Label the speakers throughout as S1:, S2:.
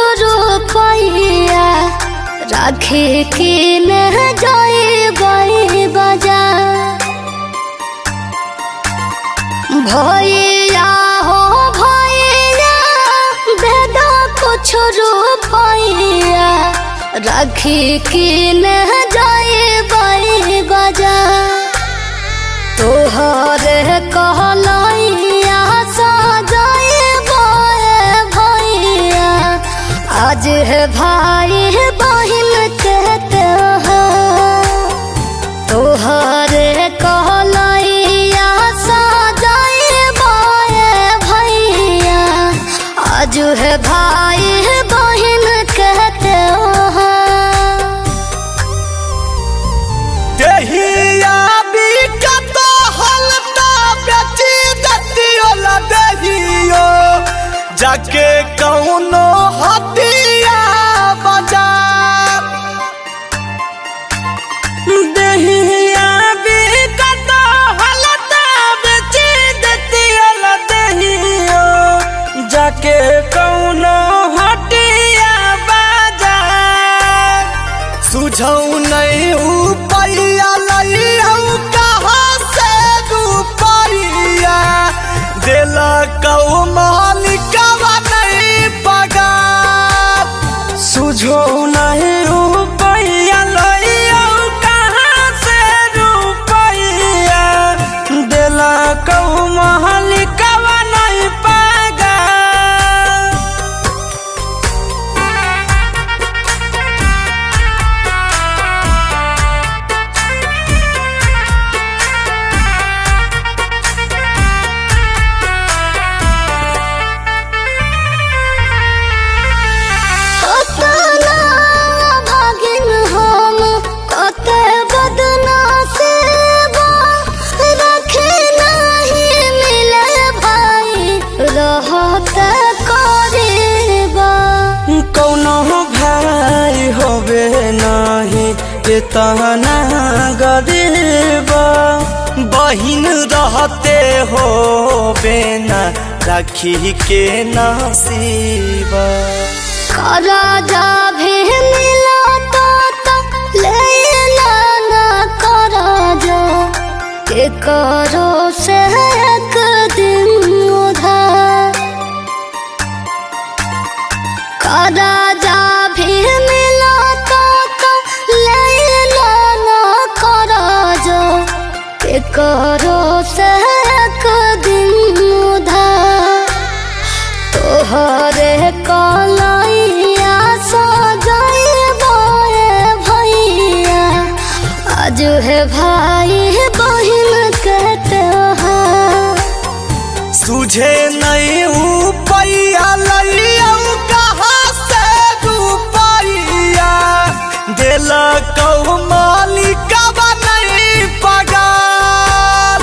S1: रुपया राखे के न जाए बजा भैया हो भैया बेदा कुछ रुपया राखे के न जाए बजा तोहर कहलैया सजाए भैया आज है भाई बहिन कहते हैं तोहर कहलैया सजाए भैया आज है भाई बहिन कहते हैं
S2: जाके कौनो हटिया बाजार दहिया बिकत हलता बेची दतिया दहियो जाके कौनो हटिया बाजार सुझौ नहीं उपाया लइहौ कहाँ से रुपया देला कौ मालिक सुझो नहीं रुपया लइयो कहाँ से रुपया देला कहू मालिकवा नहीं पागा कौनो भाई होवे नहीं के तहना गरीबा बहिन रहते होवे ना राखी के नसीबा
S1: राजा भी मिला तो लेला ना कराजा के करो से एक दिन उधार राजा भी मिला तो लेला ना कराजा के करो से एक दिन उधार तोहरे कहलैया सजाए भैया आज है भाई बहिन कहते हैं
S2: सुझे नहीं उपाया लइयो कहाँ से रुपया देला कहू मालिकवा नहीं पगार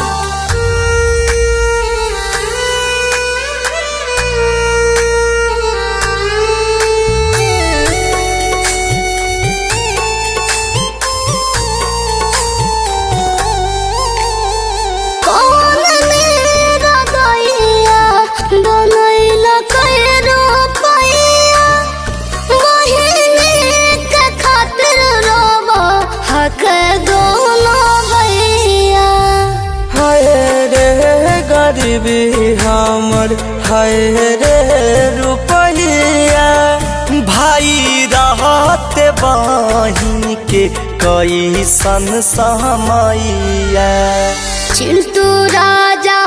S2: गरीबी हमर है रे रुपया भाई रहते बहिन के कैसन समैया
S1: चिंटू राजा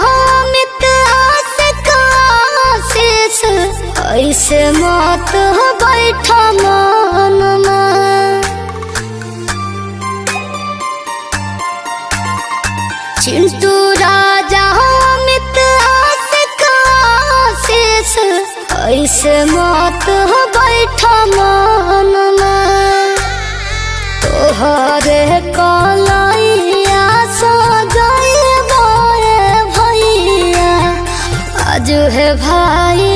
S1: मित आशीष ऐसे मत बैठा मन में चिंटू राजा मित आशीष ऐसे मत बैठा मन में तोहरे कहलैया सजाए भैया आज है भाई